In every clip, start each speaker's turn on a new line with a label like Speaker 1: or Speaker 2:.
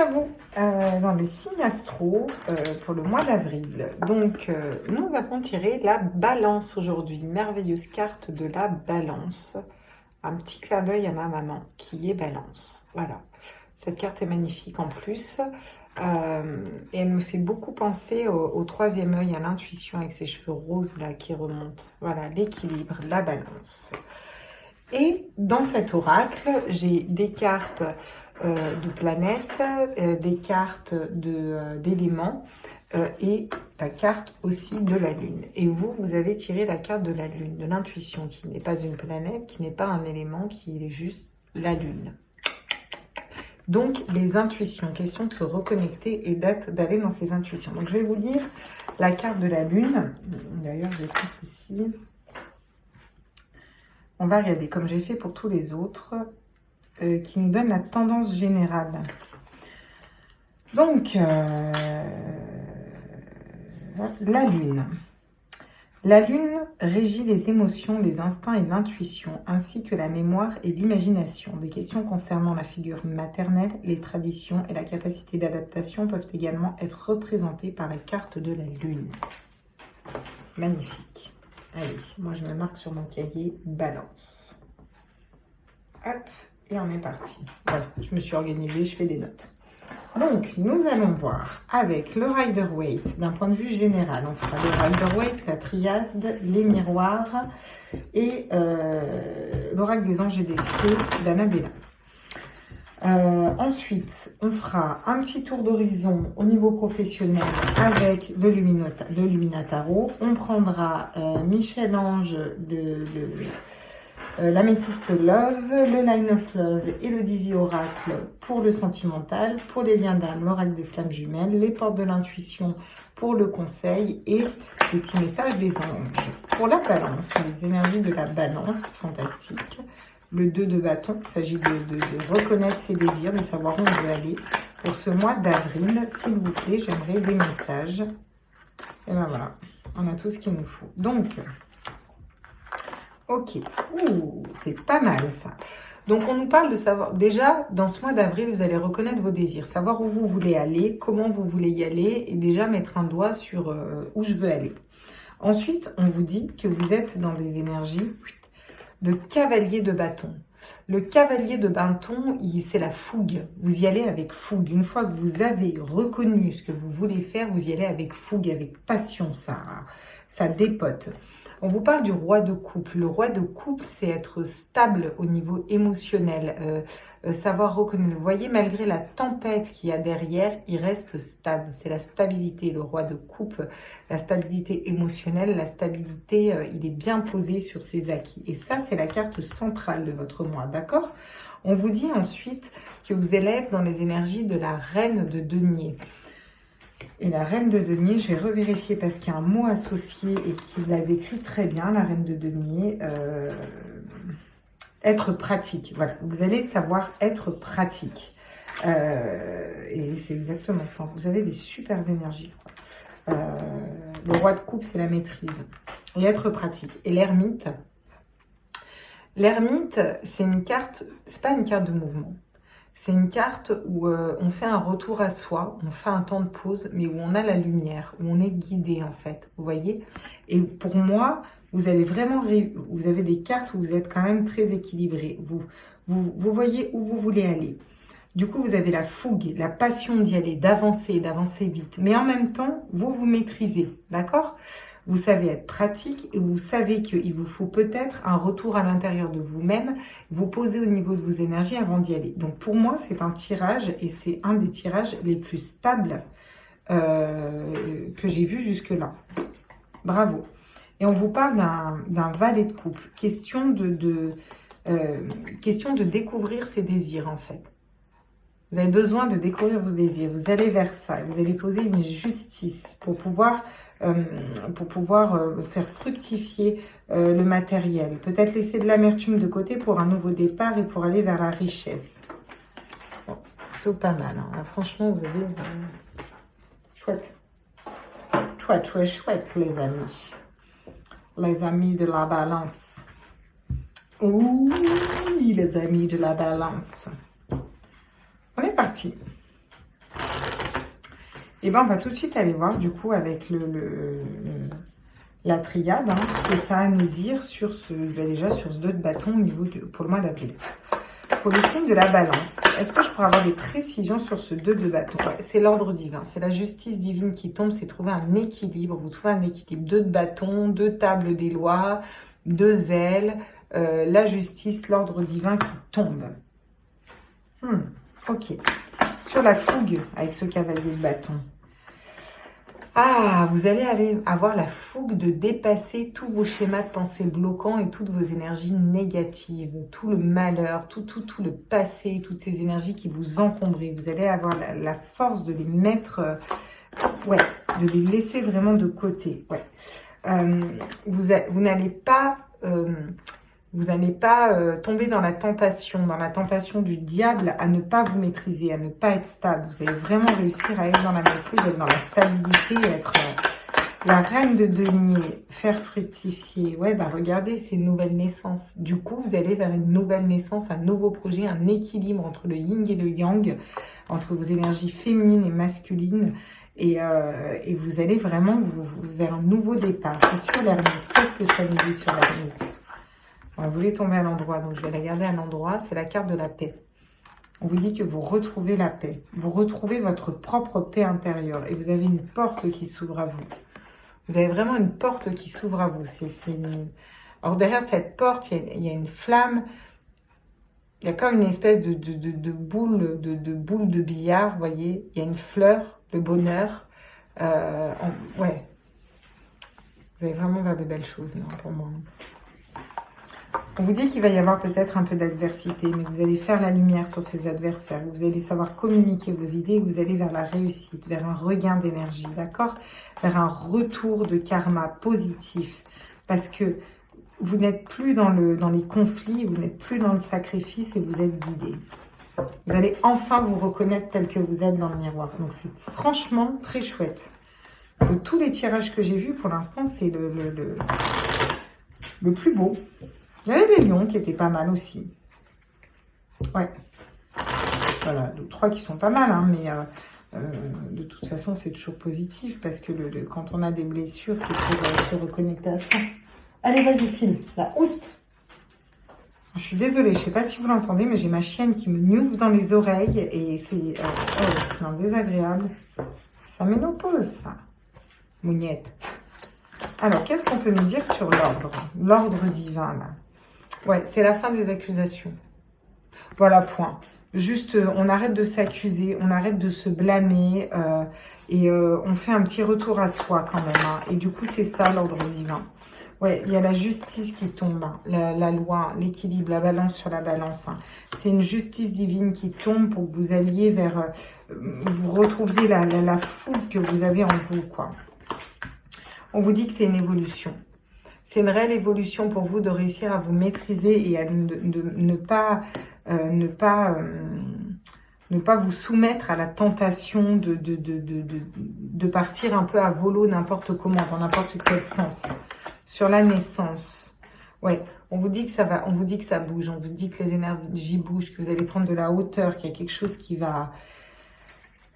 Speaker 1: à vous dans le signe astro pour le mois d'avril. Donc, nous avons tiré la balance aujourd'hui. Merveilleuse carte de la balance. Un petit clin d'œil à ma maman qui est balance. Voilà. Cette carte est magnifique en plus. Et elle me fait beaucoup penser au troisième œil, à l'intuition avec ses cheveux roses là qui remontent. Voilà, l'équilibre, la balance. Et dans cet oracle, j'ai des cartes de planètes, des cartes d'éléments et la carte aussi de la Lune. Et vous, vous avez tiré la carte de la Lune, de l'intuition, qui n'est pas une planète, qui n'est pas un élément, qui est juste la Lune. Donc, les intuitions, question de se reconnecter et d'aller dans ces intuitions. Donc, je vais vous lire la carte de la Lune. D'ailleurs, je vais faire ici. On va regarder, comme j'ai fait pour tous les autres, qui nous donne la tendance générale. Donc, la Lune. La Lune régit les émotions, les instincts et l'intuition, ainsi que la mémoire et l'imagination. Des questions concernant la figure maternelle, les traditions et la capacité d'adaptation peuvent également être représentées par la carte de la Lune. Magnifique. Allez, moi je me marque sur mon cahier balance. Hop, et on est parti. Voilà, je me suis organisée, je fais des notes. Donc, nous allons voir avec le Rider-Waite, d'un point de vue général. On fera le Rider-Waite, la triade, les miroirs et l'oracle des anges et des fées d'Annabella. Ensuite, on fera un petit tour d'horizon au niveau professionnel avec le Luminataro. On prendra Michel-Ange de l'Améthyste Love, le Line of Love et le Dizzy Oracle pour le sentimental, pour les liens d'âme, l'oracle des flammes jumelles, les portes de l'intuition pour le conseil et le petit message des anges. Pour la balance, les énergies de la balance, fantastique. Le 2 de bâton, il s'agit de reconnaître ses désirs, de savoir où on veut aller. Pour ce mois d'avril, s'il vous plaît, j'aimerais des messages. Et ben voilà, on a tout ce qu'il nous faut. Donc, ok, c'est pas mal ça. Donc, on nous parle de savoir, déjà, dans ce mois d'avril, vous allez reconnaître vos désirs, savoir où vous voulez aller, comment vous voulez y aller, et déjà mettre un doigt sur où je veux aller. Ensuite, on vous dit que vous êtes dans des énergies de cavalier de bâton. Le cavalier de bâton, c'est la fougue. Vous y allez avec fougue. Une fois que vous avez reconnu ce que vous voulez faire, vous y allez avec fougue, avec passion. Ça dépote. On vous parle du roi de coupe. Le roi de coupe, c'est être stable au niveau émotionnel, savoir reconnaître. Vous voyez, malgré la tempête qu'il y a derrière, il reste stable. C'est la stabilité, le roi de coupe, la stabilité émotionnelle, la stabilité, il est bien posé sur ses acquis. Et ça, c'est la carte centrale de votre mois, d'accord? On vous dit ensuite que vous allez être dans les énergies de la reine de denier. Et la reine de denier, je vais revérifier parce qu'il y a un mot associé et qui la décrit très bien, la reine de denier. Être pratique. Voilà, vous allez savoir être pratique. Et c'est exactement ça. Vous avez des super énergies. Le roi de coupe, c'est la maîtrise. Et être pratique. Et l'ermite, c'est une carte, c'est pas une carte de mouvement. C'est une carte où on fait un retour à soi, on fait un temps de pause, mais où on a la lumière, où on est guidé en fait, vous voyez. Et pour moi, vous allez vraiment, vous avez des cartes où vous êtes quand même très équilibré. Vous voyez où vous voulez aller. Du coup, vous avez la fougue, la passion d'y aller, d'avancer vite. Mais en même temps, vous maîtrisez, d'accord ? Vous savez être pratique et vous savez qu'il vous faut peut-être un retour à l'intérieur de vous-même, vous poser au niveau de vos énergies avant d'y aller. Donc pour moi, c'est un tirage et c'est un des tirages les plus stables que j'ai vu jusque-là. Bravo. Et on vous parle d'un valet de coupe. Question de découvrir ses désirs en fait. Vous avez besoin de découvrir vos désirs. Vous allez vers ça. Vous allez poser une justice pour pouvoir faire fructifier le matériel. Peut-être laisser de l'amertume de côté pour un nouveau départ et pour aller vers la richesse. Bon, plutôt pas mal. Hein. Là, franchement, vous avez... chouette. Chouette, les amis. Les amis de la balance. Oui, les amis de la balance. On est parti. Et ben, on va tout de suite aller voir, du coup, avec la triade, hein, ce que ça a à nous dire sur ce, déjà sur ce 2 de bâton au niveau pour le mois d'avril. Pour le signe de la balance, est-ce que je pourrais avoir des précisions sur ce 2 de bâton? Ouais, c'est l'ordre divin, c'est la justice divine qui tombe, c'est trouver un équilibre. Vous trouvez un équilibre, 2 de bâton, 2 tables des lois, 2 ailes, la justice, l'ordre divin qui tombe. Ok. Sur la fougue, avec ce cavalier de bâton. Ah, vous allez avoir la fougue de dépasser tous vos schémas de pensée bloquants et toutes vos énergies négatives, tout le malheur, tout le passé, toutes ces énergies qui vous encombrent. Vous allez avoir la force de les mettre, ouais, de les laisser vraiment de côté. Ouais. Vous n'allez pas... vous n'allez pas tomber dans la tentation du diable à ne pas vous maîtriser, à ne pas être stable. Vous allez vraiment réussir à être dans la maîtrise, être dans la stabilité, être la reine de denier, faire fructifier. Ouais, bah regardez, c'est une nouvelle naissance. Du coup, vous allez vers une nouvelle naissance, un nouveau projet, un équilibre entre le yin et le yang, entre vos énergies féminines et masculines. Et vous allez vraiment vers un nouveau départ. Et sur l'ermite, qu'est-ce que ça nous dit sur l'ermite? On voulait tomber à l'endroit, donc je vais la garder à l'endroit. C'est la carte de la paix. On vous dit que vous retrouvez la paix. Vous retrouvez votre propre paix intérieure. Et vous avez une porte qui s'ouvre à vous. Vous avez vraiment une porte qui s'ouvre à vous. Alors derrière cette porte, il y a une flamme. Il y a comme une espèce de boule de billard, vous voyez. Il y a une fleur, le bonheur. Ouais. Vous allez vraiment vers de belles choses, là, pour moi. On vous dit qu'il va y avoir peut-être un peu d'adversité, mais vous allez faire la lumière sur ces adversaires. Vous allez savoir communiquer vos idées et vous allez vers la réussite, vers un regain d'énergie, d'accord? Vers un retour de karma positif. Parce que vous n'êtes plus dans les conflits, vous n'êtes plus dans le sacrifice et vous êtes guidé. Vous allez enfin vous reconnaître tel que vous êtes dans le miroir. Donc c'est franchement très chouette. De tous les tirages que j'ai vus pour l'instant, c'est le plus beau. Il y avait les lions qui étaient pas mal aussi. Ouais. Voilà, 3 qui sont pas mal, hein, mais de toute façon, c'est toujours positif parce que quand on a des blessures, c'est pour se reconnecter à ça. Allez, vas-y, file. La oust. Je suis désolée, je sais pas si vous l'entendez, mais j'ai ma chienne qui me gnouffe dans les oreilles et c'est désagréable. Ça ménopause, ça. Mougnette. Alors, qu'est-ce qu'on peut nous dire sur l'ordre? L'ordre divin, là. Ouais, c'est la fin des accusations. Voilà, point. Juste, on arrête de s'accuser, on arrête de se blâmer et on fait un petit retour à soi quand même. Hein. Et du coup, c'est ça l'ordre divin. Ouais, il y a la justice qui tombe, hein. La loi, l'équilibre, la balance sur la balance. Hein. C'est une justice divine qui tombe pour que vous alliez vers... vous retrouviez la fougue que vous avez en vous, quoi. On vous dit que c'est une évolution. C'est une réelle évolution pour vous de réussir à vous maîtriser et à ne pas vous soumettre à la tentation de partir un peu à volo n'importe comment, dans n'importe quel sens. Sur la naissance, ouais, on vous dit que ça va, on vous dit que ça bouge, on vous dit que les énergies bougent, que vous allez prendre de la hauteur, qu'il y a quelque chose qui va...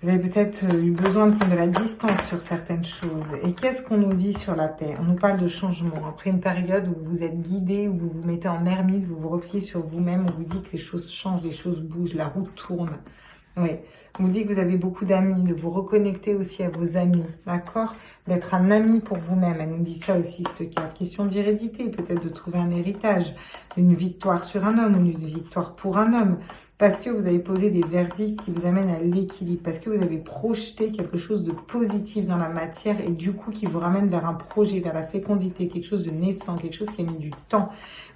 Speaker 1: Vous avez peut-être eu besoin de prendre de la distance sur certaines choses. Et qu'est-ce qu'on nous dit sur la paix? On nous parle de changement. Après une période où vous êtes guidé, où vous vous mettez en ermite, vous vous repliez sur vous-même, on vous dit que les choses changent, les choses bougent, la route tourne. Oui, on vous dit que vous avez beaucoup d'amis, de vous reconnecter aussi à vos amis, d'accord? D'être un ami pour vous-même. Elle nous dit ça aussi, cette carte. Question d'hérédité, peut-être de trouver un héritage, une victoire sur un homme, ou une victoire pour un homme. Parce que vous avez posé des verdicts qui vous amènent à l'équilibre, parce que vous avez projeté quelque chose de positif dans la matière et du coup qui vous ramène vers un projet, vers la fécondité, quelque chose de naissant, quelque chose qui a mis du temps.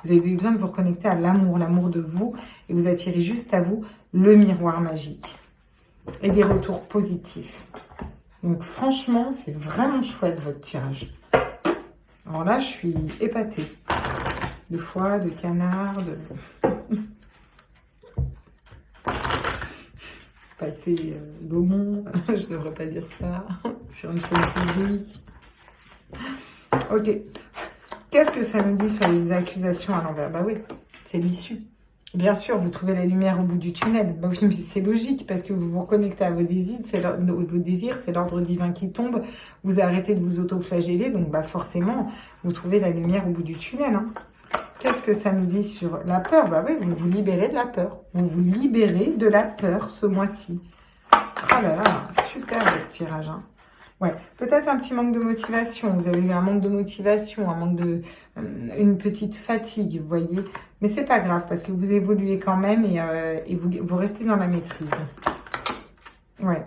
Speaker 1: Vous avez eu besoin de vous reconnecter à l'amour, l'amour de vous, et vous attirez juste à vous le miroir magique et des retours positifs. Donc franchement, c'est vraiment chouette votre tirage. Alors là, je suis épatée. De foie, de canard, de... pâté gaumont, je ne devrais pas dire ça, sur une chaîne publique. Ok. Qu'est-ce que ça nous dit sur les accusations à l'envers? Bah oui, c'est l'issue. Bien sûr, vous trouvez la lumière au bout du tunnel. Bah oui, mais c'est logique parce que vous vous reconnectez à vos désirs, c'est l'ordre divin qui tombe. Vous arrêtez de vous auto-flageller, donc bah forcément, vous trouvez la lumière au bout du tunnel. Hein. Qu'est-ce que ça nous dit sur la peur? Bah oui, vous vous libérez de la peur. Vous vous libérez de la peur ce mois-ci. Oh là là, super votre tirage. Hein. Ouais, peut-être un petit manque de motivation. Vous avez eu un manque de motivation, un manque de... une petite fatigue, vous voyez. Mais c'est pas grave parce que vous évoluez quand même et vous restez dans la maîtrise. Ouais.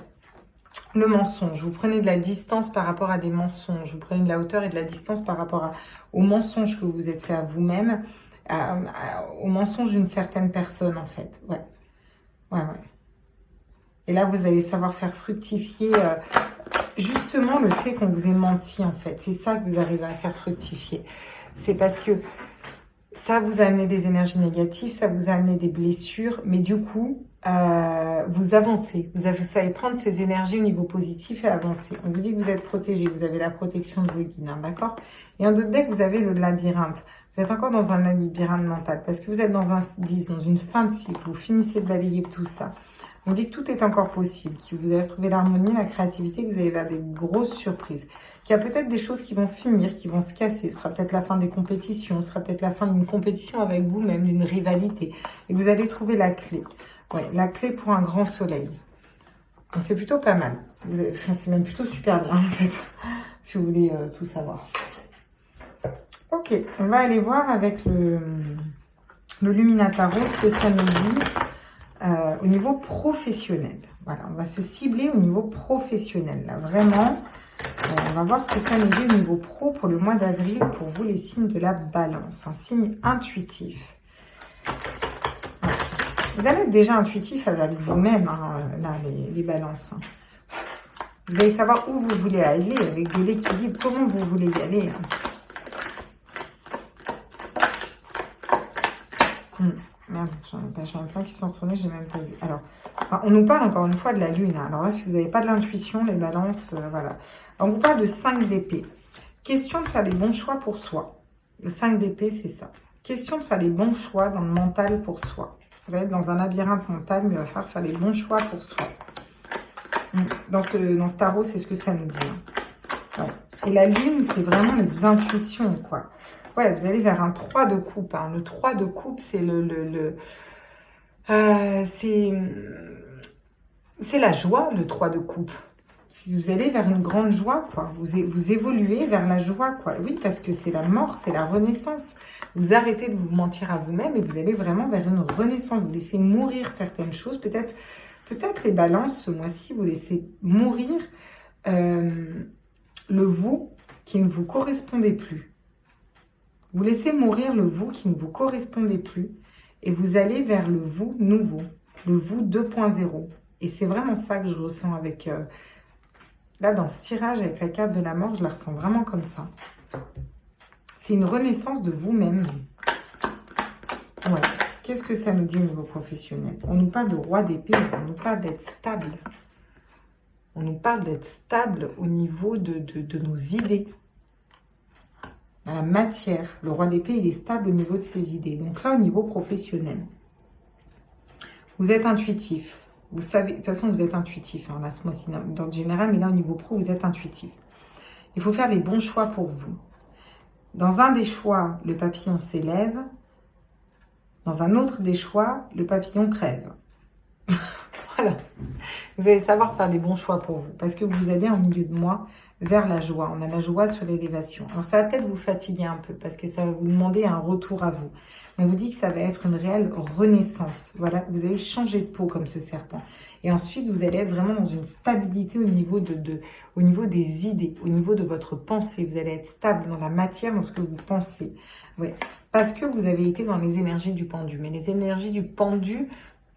Speaker 1: Le mensonge. Vous prenez de la distance par rapport à des mensonges. Vous prenez de la hauteur et de la distance par rapport aux mensonges que vous vous êtes fait à vous-même, aux mensonges d'une certaine personne, en fait. Ouais. Ouais, ouais. Et là, vous allez savoir faire fructifier justement le fait qu'on vous ait menti, en fait. C'est ça que vous arrivez à faire fructifier. C'est parce que ça vous a amené des énergies négatives, ça vous a amené des blessures, mais du coup, vous avancez. Vous savez prendre ces énergies au niveau positif et avancer. On vous dit que vous êtes protégé, vous avez la protection de vos guides, hein, d'accord? Et en d'autres deck, vous avez le labyrinthe. Vous êtes encore dans un labyrinthe mental parce que vous êtes dans un 10, dans une fin de cycle. Vous finissez de balayer tout ça. On dit que tout est encore possible, que vous allez retrouver l'harmonie, la créativité, que vous allez faire des grosses surprises. Qu'il y a peut-être des choses qui vont finir, qui vont se casser. Ce sera peut-être la fin des compétitions, ce sera peut-être la fin d'une compétition avec vous-même, d'une rivalité. Et vous allez trouver la clé. Ouais, la clé pour un grand soleil. Donc c'est plutôt pas mal. C'est même plutôt super bien en fait, si vous voulez tout savoir. Ok, on va aller voir avec le Luminataro ce que ça nous dit. Au niveau professionnel. Voilà, on va se cibler au niveau professionnel. Là, vraiment, on va voir ce que ça nous dit au niveau pro pour le mois d'avril, pour vous, les signes de la balance. Un signe intuitif. Voilà. Vous allez être déjà intuitif avec vous-même, hein, là, les balances. Hein. Vous allez savoir où vous voulez aller, avec de l'équilibre, comment vous voulez y aller. Hein. Merde, j'en ai plein qui sont retournés, j'ai même pas vu. Alors, on nous parle encore une fois de la lune. Hein. Alors là, si vous n'avez pas de l'intuition, les balances, voilà. On vous parle de 5 d'épée. Question de faire les bons choix pour soi. Le 5 d'épée, c'est ça. Question de faire les bons choix dans le mental pour soi. Vous allez être dans un labyrinthe mental, mais il va falloir faire les bons choix pour soi. Dans ce tarot, c'est ce que ça nous dit. Hein. Ouais. Et la lune, c'est vraiment les intuitions, quoi. Ouais, vous allez vers un 3 de coupe. Hein. Le 3 de coupe, c'est c'est la joie, le 3 de coupe. Si vous allez vers une grande joie, quoi. Vous évoluez vers la joie, quoi. Oui, parce que c'est la mort, c'est la renaissance. Vous arrêtez de vous mentir à vous-même et vous allez vraiment vers une renaissance. Vous laissez mourir certaines choses. Peut-être les balances, ce mois-ci, vous laissez mourir le vous qui ne vous correspondait plus. Vous laissez mourir le vous qui ne vous correspondait plus et vous allez vers le vous nouveau, le vous 2.0. Et c'est vraiment ça que je ressens avec... là, dans ce tirage avec la carte de la mort, je la ressens vraiment comme ça. C'est une renaissance de vous-même. Ouais. Qu'est-ce que ça nous dit au niveau professionnel? On nous parle de roi d'épée, on nous parle d'être stable. On nous parle d'être stable au niveau de nos idées. Dans la matière, le roi d'épée, il est stable au niveau de ses idées. Donc là, au niveau professionnel, vous êtes intuitif. Vous savez, de toute façon, vous êtes intuitif. Hein, là, ce mois-ci, dans le général, mais là, au niveau pro, vous êtes intuitif. Il faut faire les bons choix pour vous. Dans un des choix, le papillon s'élève. Dans un autre des choix, le papillon crève. Voilà. Vous allez savoir faire des bons choix pour vous. Parce que vous allez en milieu de mois vers la joie. On a la joie sur l'élévation. Alors, ça va peut-être vous fatiguer un peu parce que ça va vous demander un retour à vous. On vous dit que ça va être une réelle renaissance. Voilà, vous allez changer de peau comme ce serpent. Et ensuite, vous allez être vraiment dans une stabilité au niveau, au niveau des idées, au niveau de votre pensée. Vous allez être stable dans la matière, dans ce que vous pensez. Ouais. Parce que vous avez été dans les énergies du pendu. Mais les énergies du pendu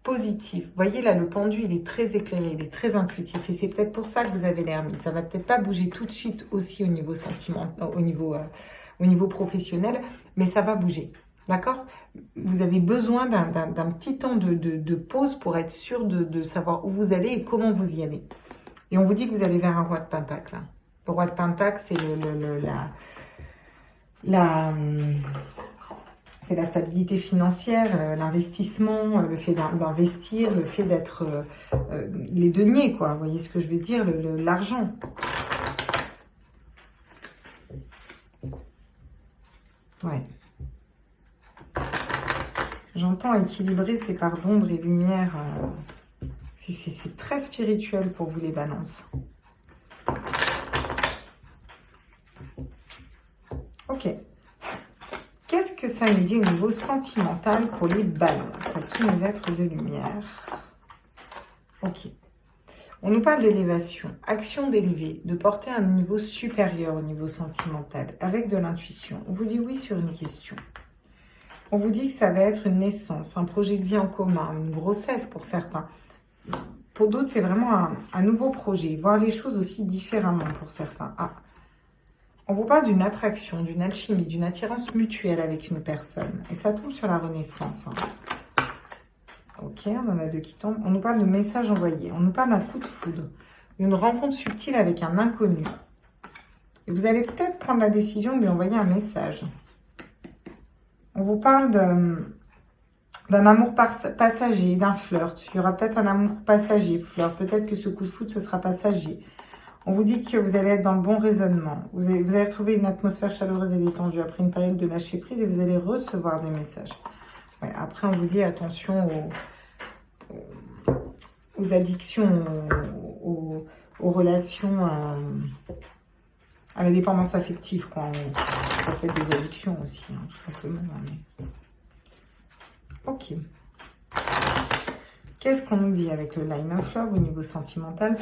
Speaker 1: positif. Vous voyez là, le pendu, il est très éclairé, il est très intuitif. Et c'est peut-être pour ça que vous avez l'ermite. Ça va peut-être pas bouger tout de suite aussi au niveau sentiment, au niveau professionnel, mais ça va bouger. D'accord? Vous avez besoin d'un petit temps de pause pour être sûr de savoir où vous allez et comment vous y allez. Et on vous dit que vous allez vers un roi de pentacle. Hein. Le roi de pentacle, c'est C'est la stabilité financière, l'investissement, le fait d'investir, le fait d'être les deniers, quoi. Vous voyez ce que je veux dire, l'argent. Ouais. J'entends équilibrer ces parts d'ombre et lumière. C'est très spirituel pour vous, les balances. Ok. Qu'est-ce que ça nous dit au niveau sentimental pour les balances, à tous les êtres de lumière? Ok. On nous parle d'élévation, action d'élever, de porter un niveau supérieur au niveau sentimental, avec de l'intuition. On vous dit oui sur une question. On vous dit que ça va être une naissance, un projet de vie en commun, une grossesse pour certains. Pour d'autres, c'est vraiment un nouveau projet. Voir les choses aussi différemment pour certains. Ah. On vous parle d'une attraction, d'une alchimie, d'une attirance mutuelle avec une personne. Et ça tombe sur la renaissance. Hein. Ok, on en a deux qui tombent. On nous parle de message envoyé. On nous parle d'un coup de foudre. D'une rencontre subtile avec un inconnu. Et vous allez peut-être prendre la décision de lui envoyer un message. On vous parle d'un amour passager, d'un flirt. Il y aura peut-être un amour passager, flirt. Peut-être que ce coup de foudre, ce sera passager. On vous dit que vous allez être dans le bon raisonnement. Vous allez retrouver une atmosphère chaleureuse et détendue après une période de lâcher prise et vous allez recevoir des messages. Ouais, après, on vous dit attention aux addictions, aux relations, à la dépendance affective, quoi. Ça peut être des addictions aussi, hein, tout simplement. Mais... Ok. Qu'est-ce qu'on nous dit avec le Line of Love au niveau sentimental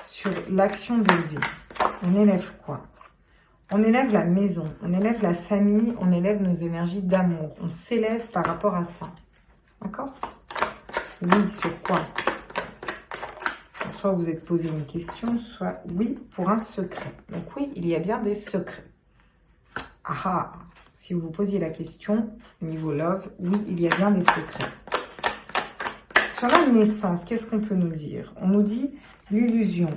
Speaker 1: sur l'action d'élever? On élève quoi? On élève la maison, on élève la famille, on élève nos énergies d'amour. On s'élève par rapport à ça. D'accord? Oui, sur quoi? Soit vous êtes posé une question, soit oui pour un secret. Donc oui, il y a bien des secrets. Ah ah! Si vous vous posiez la question, niveau love, oui, il y a bien des secrets. Sur la naissance, qu'est-ce qu'on peut nous dire? On nous dit l'illusion,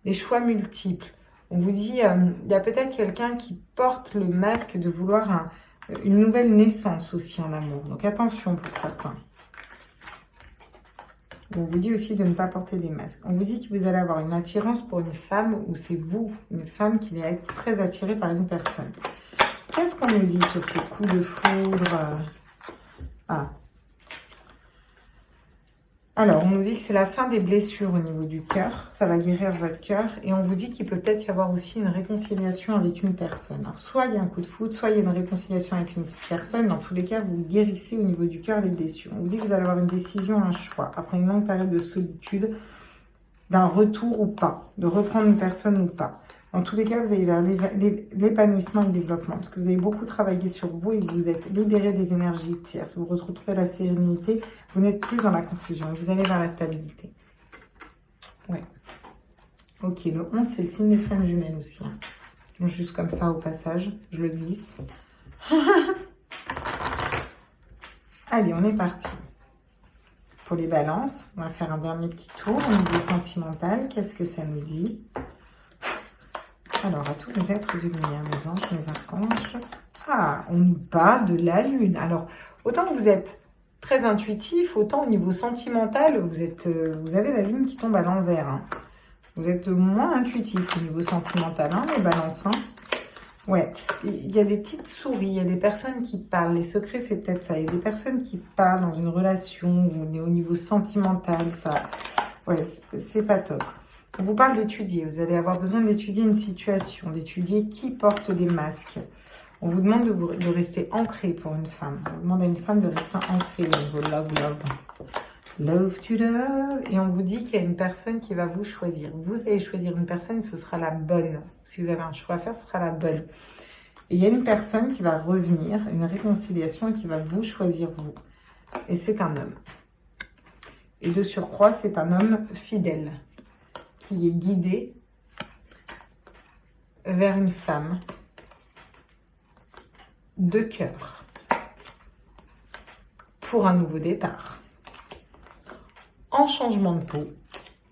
Speaker 1: les choix multiples. On vous dit, il y a peut-être quelqu'un qui porte le masque de vouloir une nouvelle naissance aussi en amour. Donc attention pour certains. On vous dit aussi de ne pas porter des masques. On vous dit que vous allez avoir une attirance pour une femme ou c'est vous, une femme qui va être très attirée par une personne. Qu'est-ce qu'on nous dit sur ce coup de foudre? Ah. Alors, on nous dit que c'est la fin des blessures au niveau du cœur. Ça va guérir votre cœur. Et on vous dit qu'il peut peut-être y avoir aussi une réconciliation avec une personne. Alors, soit il y a un coup de foudre, soit il y a une réconciliation avec une personne. Dans tous les cas, vous guérissez au niveau du cœur les blessures. On vous dit que vous allez avoir une décision, un choix. Après une longue période de solitude, d'un retour ou pas. De reprendre une personne ou pas. Dans tous les cas, vous allez vers l'épanouissement et le développement. Parce que vous avez beaucoup travaillé sur vous et vous êtes libéré des énergies tierces. Vous retrouvez la sérénité. Vous n'êtes plus dans la confusion. Vous allez vers la stabilité. Ouais. Ok, le 11, c'est le signe des flammes jumelles aussi. Hein. Donc, juste comme ça, au passage, je le glisse. Allez, on est parti. Pour les balances, on va faire un dernier petit tour au niveau sentimental. Qu'est-ce que ça nous dit ? Alors, à tous les êtres de lumière, mes anges, mes archanges. Ah, on nous parle de la lune. Alors, autant que vous êtes très intuitif, autant au niveau sentimental, vous avez la lune qui tombe à l'envers. Hein. Vous êtes moins intuitif au niveau sentimental, hein, les balances. Hein. Ouais, il y a des petites souris, il y a des personnes qui parlent. Les secrets, c'est peut-être ça. Il y a des personnes qui parlent dans une relation, au niveau sentimental, ça... Ouais, c'est pas top. On vous parle d'étudier, vous allez avoir besoin d'étudier une situation, d'étudier qui porte des masques. On vous demande de rester ancré pour une femme. On demande à une femme de rester ancrée au niveau love. Love to love. Et on vous dit qu'il y a une personne qui va vous choisir. Vous allez choisir une personne et ce sera la bonne. Si vous avez un choix à faire, ce sera la bonne. Et il y a une personne qui va revenir, une réconciliation et qui va vous choisir vous. Et c'est un homme. Et de surcroît, c'est un homme fidèle. Qui est guidé vers une femme de cœur pour un nouveau départ. En changement de peau,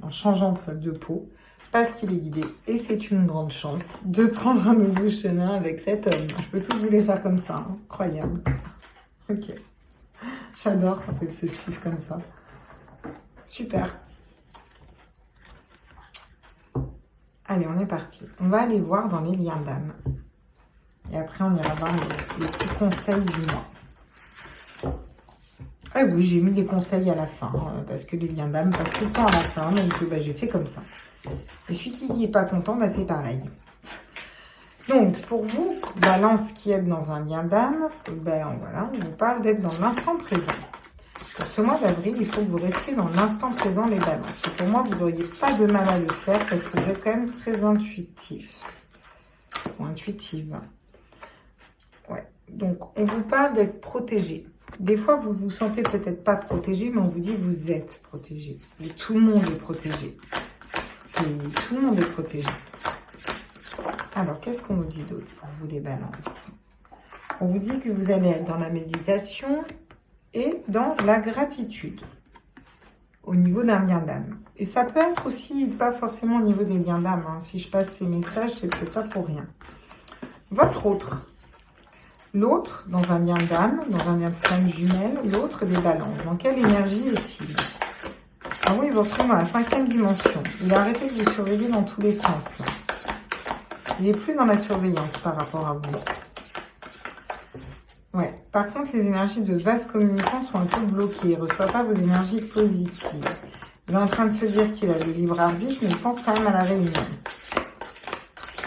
Speaker 1: en changeant de peau, parce qu'il est guidé. Et c'est une grande chance de prendre un nouveau chemin avec cet homme. Je peux tous vous les faire comme ça, hein. Incroyable. Ok. J'adore quand elles se suivent comme ça. Super. Allez, on est parti. On va aller voir dans les liens d'âme. Et après, on ira voir les petits conseils du mois. Ah oui, j'ai mis des conseils à la fin, parce que les liens d'âme passent tout le temps à la fin, donc j'ai fait comme ça. Et celui qui n'est pas content, c'est pareil. Donc, pour vous, balance qui êtes dans un lien d'âme, voilà, on vous parle d'être dans l'instant présent. Pour ce mois d'avril, il faut que vous restiez dans l'instant présent, les balances. Et pour moi, vous n'auriez pas de mal à le faire, parce que vous êtes quand même très intuitif. Ou intuitive. Ouais. Donc, on vous parle d'être protégé. Des fois, vous vous sentez peut-être pas protégé, mais on vous dit que vous êtes protégé. Et tout le monde est protégé. Tout le monde est protégé. Alors, qu'est-ce qu'on vous dit d'autre pour vous, les balances? On vous dit que vous allez être dans la méditation et dans la gratitude au niveau d'un lien d'âme. Et ça peut être aussi, pas forcément au niveau des liens d'âme. Hein. Si je passe ces messages, c'est peut-être pas pour rien. Votre autre. L'autre, dans un lien d'âme, dans un lien de flamme jumelle, l'autre des balances. Dans quelle énergie est-il? Ah oui, il vous retrouve dans la 5e dimension. Il a arrêté de vous surveiller dans tous les sens. Là. Il n'est plus dans la surveillance par rapport à vous. Ouais. Par contre, les énergies de vase communicant sont un peu bloquées. Il ne reçoit pas vos énergies positives. Il est en train de se dire qu'il a le libre arbitre, mais il pense quand même à la réunion.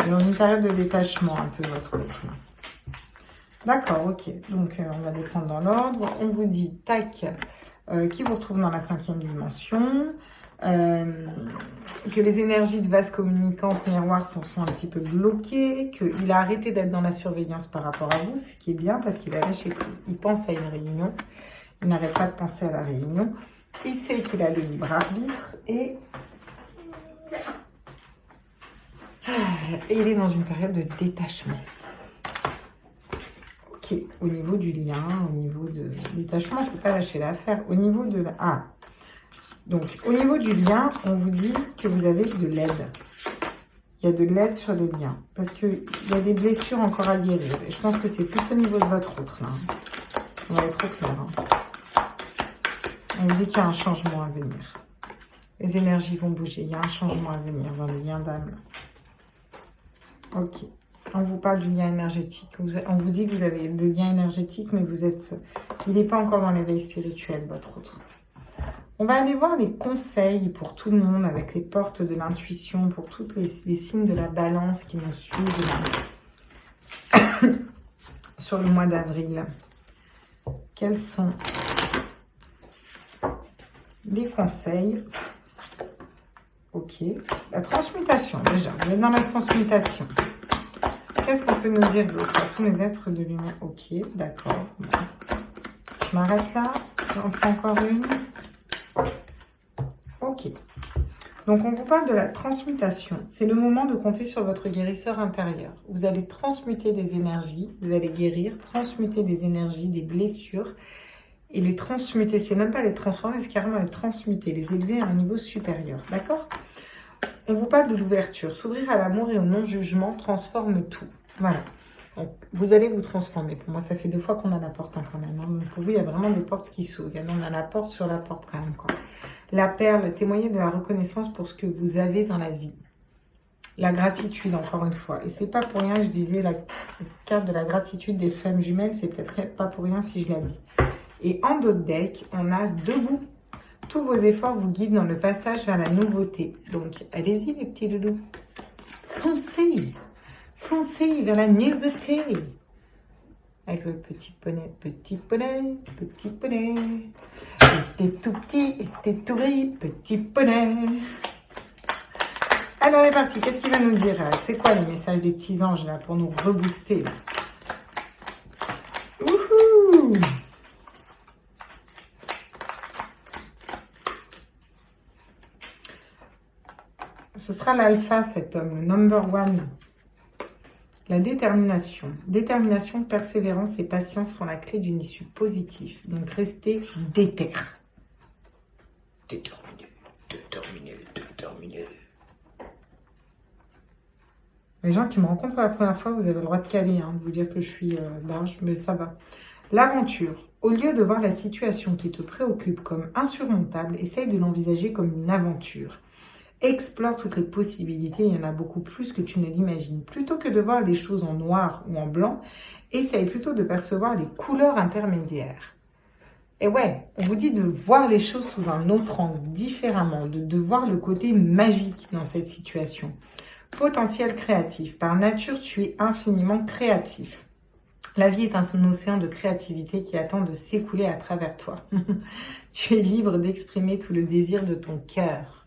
Speaker 1: Il est dans une période de détachement un peu, votre autre. D'accord, ok. Donc, on va les prendre dans l'ordre. On vous dit, tac, qui vous retrouve dans la 5e dimension. Que les énergies de vase communicante miroir sont un petit peu bloquées. Qu'il a arrêté d'être dans la surveillance par rapport à vous, ce qui est bien parce qu'il a lâché prise. Il pense à une réunion. Il n'arrête pas de penser à la réunion. Il sait qu'il a le libre arbitre et il est dans une période de détachement. Ok, au niveau du lien, au niveau de détachement, c'est pas lâcher l'affaire. Au niveau de la... Ah, donc au niveau du lien, on vous dit que vous avez de l'aide. Il y a de l'aide sur le lien. Parce qu'il y a des blessures encore à guérir. Et je pense que c'est plus au niveau de votre autre, là. On va être trop clair. Hein. On vous dit qu'il y a un changement à venir. Les énergies vont bouger. Il y a un changement à venir dans le lien d'âme. Ok. On vous parle du lien énergétique. On vous dit que vous avez le lien énergétique, mais il n'est pas encore dans l'éveil spirituel, votre autre. On va aller voir les conseils pour tout le monde, avec les portes de l'intuition, pour tous les signes de la balance qui nous suivent sur le mois d'avril. Quels sont les conseils? Ok. La transmutation, déjà. Vous êtes dans la transmutation. Qu'est-ce qu'on peut nous dire d'autre à tous les êtres de lumière? Ok, d'accord. Bon. Je m'arrête là. J'en prends encore une. Ok. Donc, on vous parle de la transmutation. C'est le moment de compter sur votre guérisseur intérieur. Vous allez transmuter des énergies. Vous allez guérir, transmuter des énergies, des blessures. Et les transmuter, c'est même pas les transformer, c'est carrément les transmuter, les élever à un niveau supérieur. D'accord ? On vous parle de l'ouverture. S'ouvrir à l'amour et au non-jugement transforme tout. Voilà. Donc, vous allez vous transformer. Pour moi, ça fait 2 fois qu'on a la porte quand même. Hein. Pour vous, il y a vraiment des portes qui s'ouvrent. On a la porte sur la porte quand même. Quoi. La perle, témoigner de la reconnaissance pour ce que vous avez dans la vie. La gratitude, encore une fois. Et c'est pas pour rien, je disais, la carte de la gratitude des femmes jumelles, c'est peut-être pas pour rien si je l'ai dit. Et en dos de deck, on a debout. Tous vos efforts vous guident dans le passage vers la nouveauté. Donc, allez-y les petits loulous. Foncez. Foncez vers la nouveauté. Avec le petit poney, petit poney, petit poney. T'es tout petit et t'es tout gris, petit poney. Alors, c'est parti. Qu'est-ce qu'il va nous dire? C'est quoi le message des petits anges là pour nous rebooster là? Wouhou! Ce sera l'alpha, cet homme, le number one. La détermination. Détermination, persévérance et patience sont la clé d'une issue positive. Donc, restez déter. Déterminé, déterminé, déterminé. Les gens qui me rencontrent pour la première fois, vous avez le droit de caler, hein, de vous dire que je suis large, mais ça va. L'aventure, au lieu de voir la situation qui te préoccupe comme insurmontable, essaye de l'envisager comme une aventure. Explore toutes les possibilités, il y en a beaucoup plus que tu ne l'imagines. Plutôt que de voir les choses en noir ou en blanc, essaye plutôt de percevoir les couleurs intermédiaires. Et ouais, on vous dit de voir les choses sous un autre angle, différemment, de voir le côté magique dans cette situation. Potentiel créatif. Par nature, tu es infiniment créatif. La vie est un océan de créativité qui attend de s'écouler à travers toi. Tu es libre d'exprimer tout le désir de ton cœur.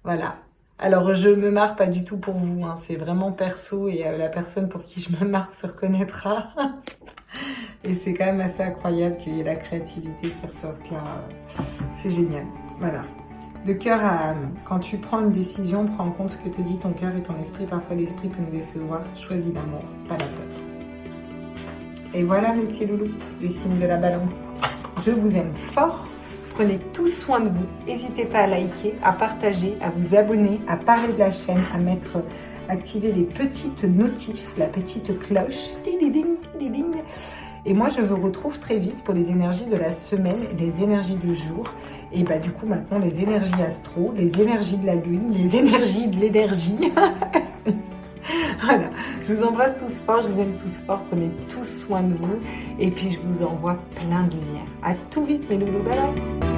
Speaker 1: Voilà. Alors, je me marre pas du tout pour vous, hein. C'est vraiment perso et la personne pour qui je me marre se reconnaîtra. Et c'est quand même assez incroyable qu'il y ait la créativité qui ressorte là. C'est génial. Voilà. De cœur à âme. Quand tu prends une décision, prends en compte ce que te dit ton cœur et ton esprit. Parfois, l'esprit peut nous décevoir. Choisis l'amour, pas la peur. Et voilà, mes petits loulous, le signe de la balance. Je vous aime fort. Prenez tous soin de vous. N'hésitez pas à liker, à partager, à vous abonner, à parler de la chaîne, à activer les petites notifs, la petite cloche. Tididing, tididing. Et moi, je vous retrouve très vite pour les énergies de la semaine et les énergies du jour. Et bah du coup, maintenant, les énergies astro, les énergies de la lune, les énergies de l'énergie. Voilà. Je vous embrasse tous fort, je vous aime tous fort. Prenez tous soin de vous. Et puis, je vous envoie plein de lumière. À tout vite, mes loulous. Bye bye.